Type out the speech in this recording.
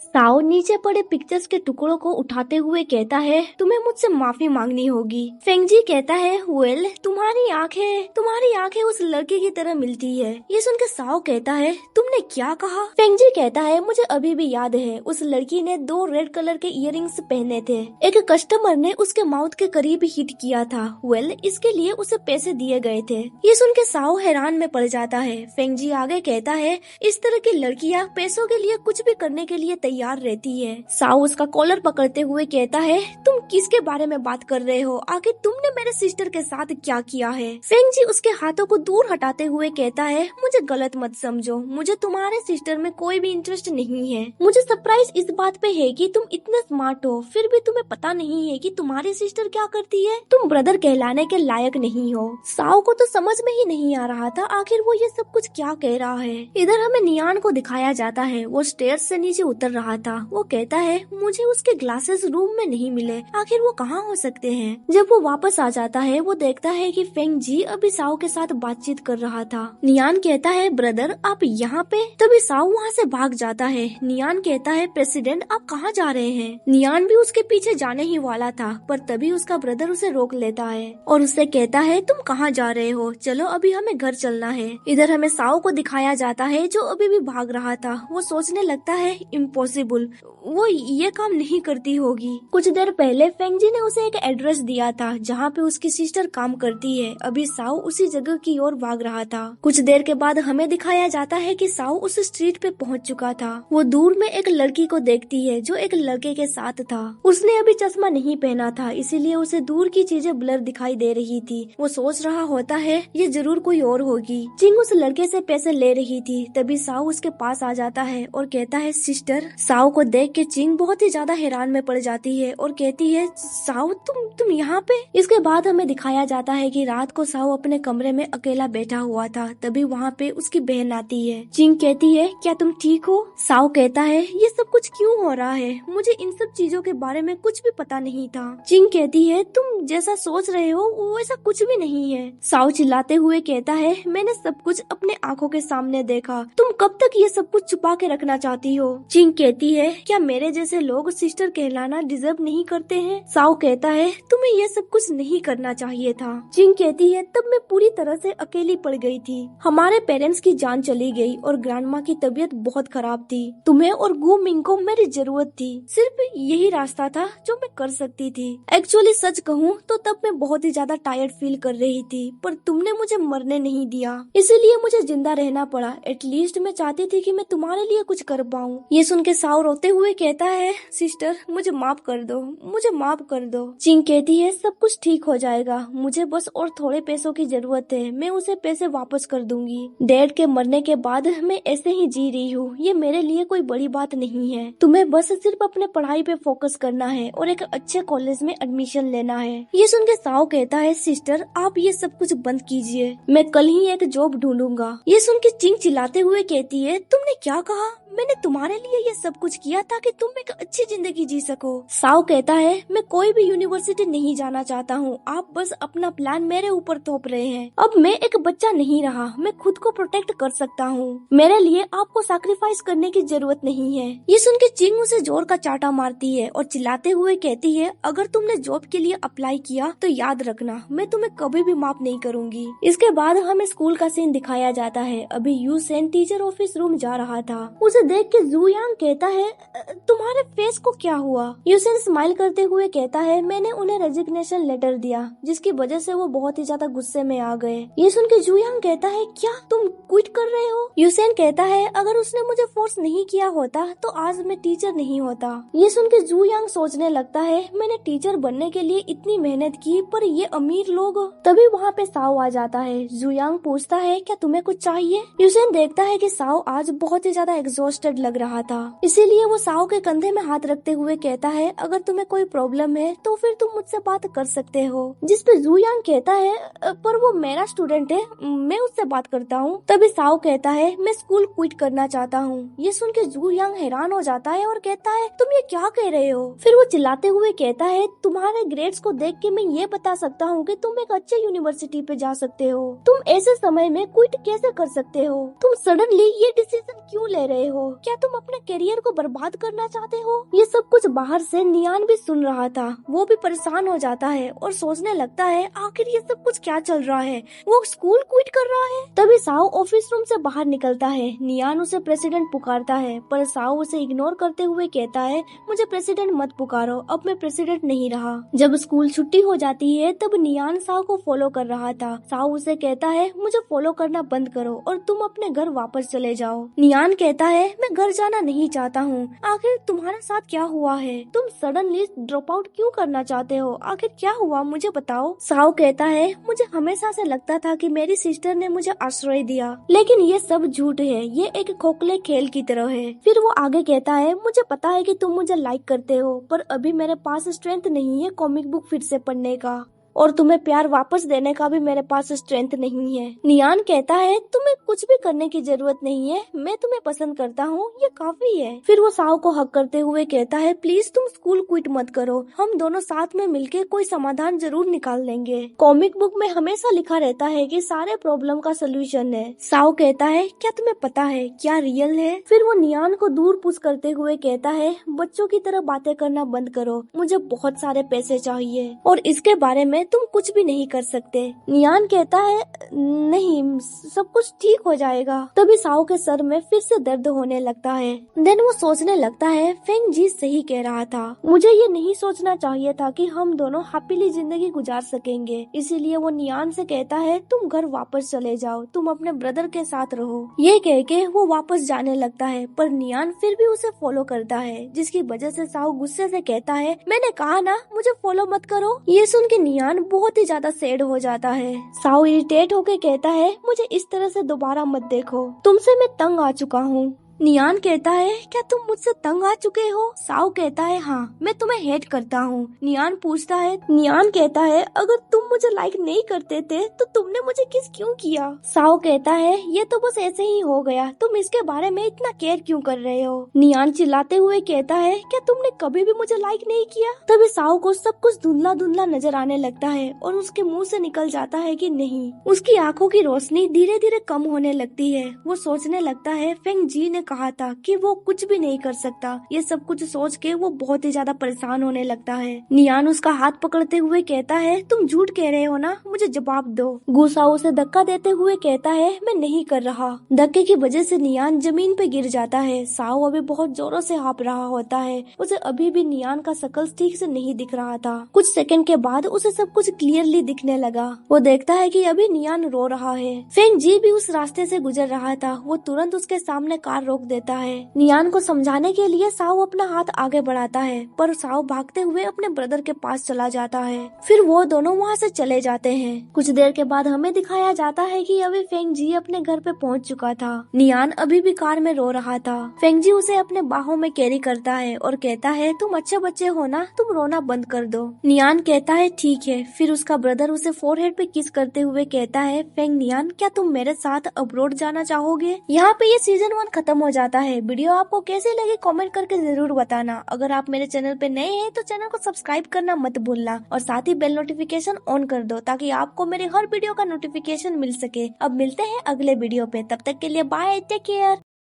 Sao नीचे पड़े pictures के टुकड़ों को उठाते हुए कहता है, तुम्हें मुझसे माफी मांगनी होगी। फेंगजी कहता है, वेल तुम्हारी आंखें उस लड़के की तरह मिलती है। ये सुनकर साओ कहता है, तुमने क्या कहा? फेंगजी कहता है, मुझे अभी भी याद है, उस लड़की ने 2 रेड कलर के इयररिंग्स पहने थे। एक कस्टमर ने उसके माउथ के करीब हिट किया था। वेल इसके लिए उसे पैसे दिए गए थे। ये सुन के साओ हैरान में पड़ जाता है। फेंगजी आगे कहता है, इस तरह की लड़कियां पैसों के लिए कुछ भी करने के लिए तैयार रहती है। साओ उसका कॉलर पकड़ते हुए कहता है, तुम किसके बारे में बात कर रहे हो? आखिर तुमने मेरे सिस्टर के साथ क्या किया है? फेंगजी उसके हाथों को दूर हटाते हुए कहता है, मुझे गलत मत समझो, मुझे तुम्हारे सिस्टर में कोई भी इंटरेस्ट नहीं है। मुझे सरप्राइज इस बात पे है कि तुम इतने स्मार्ट हो, फिर भी तुम्हें पता नहीं है कि तुम्हारी सिस्टर क्या करती है। तुम ब्रदर कहलाने के लायक नहीं हो। साओ को तो समझ में ही नहीं आ रहा था आखिर वो ये सब कुछ क्या कह रहा है। इधर हमें नियान को दिखाया जाता है, वो स्टेयर्स से नीचे उतर रहा था। वो कहता है, मुझे उसके ग्लासेस रूम में नहीं मिले, आखिर वो कहाँ हो सकते हैं? जब वो वापस आ जाता है वो देखता है कि फेंगजी अभी साओ के साथ बातचीत कर रहा था। नियान कहता है, ब्रदर आप यहाँ पे? तभी साओ वहाँ से भाग जाता है। नियान कहता है, प्रेसिडेंट आप कहाँ जा रहे हैं? नियान भी उसके पीछे जाने ही वाला था, पर तभी उसका ब्रदर उसे रोक लेता है और उससे कहता है, तुम कहाँ जा रहे हो? चलो अभी हमें घर चलना है। इधर हमें साओ को दिखाया जाता है जो अभी भी भाग रहा था। वो सोचने लगता है, इम्पॉसिबल, वो ये काम नहीं करती होगी। कुछ देर पहले फेंगजी ने उसे एक एड्रेस दिया था जहाँ पे उसकी सिस्टर काम करती है। अभी साओ उसी जगह की ओर भाग रहा था। कुछ देर के बाद हमें दिखाया जाता है कि साओ उस स्ट्रीट पे पहुँच चुका था। वो दूर में एक लड़की को देखती है जो एक लड़के के साथ था। उसने अभी चश्मा नहीं पहना था, इसीलिए उसे दूर की चीजें ब्लर दिखाई दे रही थी। वो सोच रहा होता है, ये जरूर कोई और होगी। चिंग उस लड़के से पैसे ले रही थी। तभी साओ उसके पास आ जाता है और कहता है, सिस्टर। साओ को देख के चिंग बहुत ही ज्यादा हैरान में पड़ जाती है और कहती है, साओ तुम यहाँ पे? इसके बाद हमें दिखाया जाता है कि रात को साओ अपने कमरे में अकेला बैठा हुआ था। तभी वहाँ पे उसकी बहन आती है। चिंग कहती है, क्या तुम ठीक हो? साओ कहता है, ये सब कुछ क्यों हो रहा है? मुझे इन सब चीजों के बारे में कुछ भी पता नहीं था। चिंग कहती है, तुम जैसा सोच रहे हो वो ऐसा कुछ भी नहीं है। साओ चिल्लाते हुए कहता है, मैंने सब कुछ अपने आंखों के सामने देखा। तुम कब तक ये सब कुछ छुपा के रखना चाहती हो? चिंग कहती है, क्या मेरे जैसे लोग सिस्टर कहलाना डिजर्व नहीं करते हैं? साओ कहता है, तुम्हें ये सब कुछ नहीं करना चाहिए था। चिंग कहती है, तब मैं पूरी तरह से अकेली पड़ गई थी। हमारे पेरेंट्स की जान चली गई और ग्रैंडमा की तबीयत बहुत खराब थी। तुम्हें और गु मिंग को मेरी जरूरत थी। सिर्फ यही रास्ता था जो मैं कर सकती थी। एक्चुअली सच कहूँ तो तब मैं बहुत ही ज्यादा टायर्ड फील कर रही थी, पर तुमने मुझे मरने नहीं दिया, इसीलिए मुझे जिंदा रहना पड़ा। एटलीस्ट मैं चाहती थी कि मैं तुम्हारे लिए कुछ कर पाऊँ। ये सुन के साओ रोते हुए कहता है, सिस्टर मुझे माफ कर दो, मुझे माफ कर दो। चिंग कहती है, सब कुछ ठीक हो जाएगा, मुझे बस और थोड़े पैसों की जरूरत है, मैं उसे पैसे वापस कर दूंगी। डैड के मरने के बाद मैं ऐसे ही जी रही हूँ, ये मेरे लिए कोई बड़ी बात नहीं है। तुम्हें बस सिर्फ अपने पढ़ाई पे फोकस करना है और एक अच्छे कॉलेज में एडमिशन लेना है। ये सुन के साओ कहता है, सिस्टर आप ये सब कुछ बंद कीजिए, मैं कल ही एक जॉब ढूंढूंगा। ये सुन के चिंग चिल्लाते हुए कहती है, तुमने क्या कहा? मैंने तुम्हारे लिए ये सब कुछ किया ताकि तुम एक अच्छी जिंदगी जी सको। साओ कहता है, मैं कोई भी यूनिवर्सिटी नहीं जाना चाहता हूँ, आप बस अपना प्लान मेरे ऊपर थोप रहे हैं। अब मैं एक बच्चा नहीं रहा, मैं खुद को प्रोटेक्ट कर सकता हूँ, मेरे लिए आपको सैक्रिफाइस करने की जरूरत नहीं है। ये सुन के चिंग उसे जोर का चाटा मारती है और चिल्लाते हुए कहती है, अगर तुमने जॉब के लिए अप्लाई किया तो याद रखना मैं तुम्हें कभी भी माफ नहीं करूंगी। इसके बाद हमें स्कूल का सीन दिखाया जाता है। अभी you Sen teacher office room जा रहा था। उसे देख के जू यांग कहता है, तुम्हारे फेस को क्या हुआ? यूसेन स्माइल करते हुए कहता है, मैंने उन्हें रेजिग्नेशन लेटर दिया, जिसकी वजह से वो बहुत ही ज्यादा गुस्से में आ गए। ये सुन के जू यांग कहता है, क्या तुम क्विट कर रहे हो? यूसेन कहता है, अगर उसने मुझे फोर्स नहीं किया होता तो आज मैं टीचर नहीं होता। ये सुन के जू यांग सोचने लगता है, मैंने टीचर बनने के लिए इतनी मेहनत की, पर ये अमीर लोग। तभी वहाँ पे साओ आ जाता है। जू यांग पूछता है, क्या तुम्हें कुछ चाहिए? यूसेन देखता है कि साओ आज बहुत ही ज्यादा एग्जॉस्टेड लग रहा था, इसीलिए वो साओ के कंधे में हाथ रखते हुए कहता है, अगर तुम्हें कोई प्रॉब्लम है तो फिर तुम मुझसे बात कर सकते हो। जिस पे जू यांग कहता है, पर वो मेरा स्टूडेंट है, मैं उससे बात करता हूँ। तभी साओ कहता है, मैं स्कूल क्विट करना चाहता हूँ। ये सुन के जू यांग हैरान हो जाता है और कहता है, तुम ये क्या कह रहे हो? फिर वो चिल्लाते हुए कहता है, तुम्हारे ग्रेड्स को देख के मैं ये बता सकता हूँ कि तुम एक अच्छे यूनिवर्सिटी पे जा सकते हो। तुम ऐसे समय में क्विट कैसे कर सकते हो? तुम सडनली ये डिसीजन क्यों ले रहे हो? हो? क्या तुम अपने करियर को बर्बाद करना चाहते हो? ये सब कुछ बाहर से नियान भी सुन रहा था। वो भी परेशान हो जाता है और सोचने लगता है आखिर ये सब कुछ क्या चल रहा है। वो स्कूल क्विट कर रहा है। तभी साओ ऑफिस रूम से बाहर निकलता है। नियान उसे प्रेसिडेंट पुकारता है, पर साओ उसे इग्नोर करते हुए कहता है मुझे प्रेसिडेंट मत पुकारो, अब मैं प्रेसिडेंट नहीं रहा। जब स्कूल छुट्टी हो जाती है तब नियान साओ को फॉलो कर रहा था। साओ उसे कहता है मुझे फॉलो करना बंद करो और तुम अपने घर वापस चले जाओ। नियान कहता है मैं घर जाना नहीं चाहता हूँ। आखिर तुम्हारे साथ क्या हुआ है? तुम सडनली ड्रॉप आउट क्यों करना चाहते हो? आखिर क्या हुआ मुझे बताओ। साओ कहता है मुझे हमेशा से लगता था कि मेरी सिस्टर ने मुझे आश्रय दिया, लेकिन ये सब झूठ है, ये एक खोखले खेल की तरह है। फिर वो आगे कहता है मुझे पता है कि तुम मुझे लाइक करते हो, पर अभी मेरे पास स्ट्रेंथ नहीं है कॉमिक बुक फिर से पढ़ने का, और तुम्हें प्यार वापस देने का भी मेरे पास स्ट्रेंथ नहीं है। नियान कहता है तुम्हें कुछ भी करने की जरूरत नहीं है, मैं तुम्हें पसंद करता हूँ, ये काफी है। फिर वो साओ को हक करते हुए कहता है प्लीज तुम स्कूल क्विट मत करो, हम दोनों साथ में मिलके कोई समाधान जरूर निकाल लेंगे। कॉमिक बुक में हमेशा लिखा रहता है कि सारे प्रॉब्लम का सोल्यूशन है। साओ कहता है क्या तुम्हें पता है क्या रियल है? फिर वो नियान को दूर पुश करते हुए कहता है बच्चों की तरह बातें करना बंद करो, मुझे बहुत सारे पैसे चाहिए और इसके बारे में तुम कुछ भी नहीं कर सकते। नियान कहता है नहीं, सब कुछ ठीक हो जाएगा। तभी साओ के सर में फिर से दर्द होने लगता है। देन वो सोचने लगता है फेंग जी सही कह रहा था, मुझे ये नहीं सोचना चाहिए था कि हम दोनों हैप्पीली जिंदगी गुजार सकेंगे। इसीलिए वो नियान से कहता है तुम घर वापस चले जाओ, तुम अपने ब्रदर के साथ रहो। ये कह के वो वापस जाने लगता है, पर नियान फिर भी उसे फॉलो करता है, जिसकी वजह से साओ गुस्से से कहता है मैंने कहा ना मुझे फॉलो मत करो। ये सुन के नियान बहुत ही ज्यादा सैड हो जाता है। साओ इरिटेट होके कहता है मुझे इस तरह से दोबारा मत देखो, तुमसे मैं तंग आ चुका हूँ। नियान कहता है क्या तुम मुझसे तंग आ चुके हो? साओ कहता है हाँ, मैं तुम्हें हेट करता हूँ। नियान कहता है अगर तुम मुझे लाइक नहीं करते थे तो तुमने मुझे किस क्यों किया? साओ कहता है ये तो बस ऐसे ही हो गया, तुम इसके बारे में इतना केयर क्यों कर रहे हो? नियान चिल्लाते हुए कहता है क्या तुमने कभी भी मुझे लाइक नहीं किया? तभी साओ को सब कुछ धुंधला धुंधला नजर आने लगता है और उसके मुंह से निकल जाता है कि नहीं। उसकी आंखों की रोशनी धीरे धीरे कम होने लगती है। वो सोचने लगता है फेंग जी ने कहा था कि वो कुछ भी नहीं कर सकता। ये सब कुछ सोच के वो बहुत ही ज्यादा परेशान होने लगता है। नियान उसका हाथ पकड़ते हुए कहता है तुम झूठ कह रहे हो ना, मुझे जवाब दो। गुस्सा उसे धक्का देते हुए कहता है मैं नहीं कर रहा। धक्के की वजह से नियान जमीन पे गिर जाता है। साओ अभी बहुत जोरों से हाँफ रहा होता है। उसे अभी भी नियान का शकल ठीक से नहीं दिख रहा था। कुछ सेकंड के बाद उसे सब कुछ क्लियरली दिखने लगा। वो देखता है कि अभी नियान रो रहा है। फेंग जी भी उस रास्ते से गुजर रहा था। वो तुरंत उसके सामने कार रोक देता है। नियान को समझाने के लिए साओ अपना हाथ आगे बढ़ाता है, पर साओ भागते हुए अपने ब्रदर के पास चला जाता है। फिर वो दोनों वहाँ से चले जाते हैं। कुछ देर के बाद हमें दिखाया जाता है कि अभी फेंग जी अपने घर पे पहुँच चुका था। नियान अभी भी कार में रो रहा था। फेंग जी उसे अपने बाहों में कैरी करता है और कहता है तुम अच्छे बच्चे हो ना, तुम रोना बंद कर दो। नियान कहता है ठीक है। फिर उसका ब्रदर उसे फोरहेड पे किस करते हुए कहता है फेंग नियान क्या तुम मेरे साथ अब्रॉड जाना चाहोगे? यहाँ पे ये सीजन 1 खत्म हो जाता है। वीडियो आपको कैसे लगी कमेंट करके जरूर बताना। अगर आप मेरे चैनल पे नए हैं तो चैनल को सब्सक्राइब करना मत भूलना और साथ ही बेल नोटिफिकेशन ऑन कर दो ताकि आपको मेरे हर वीडियो का नोटिफिकेशन मिल सके। अब मिलते हैं अगले वीडियो पे, तब तक के लिए बाय, टेक केयर।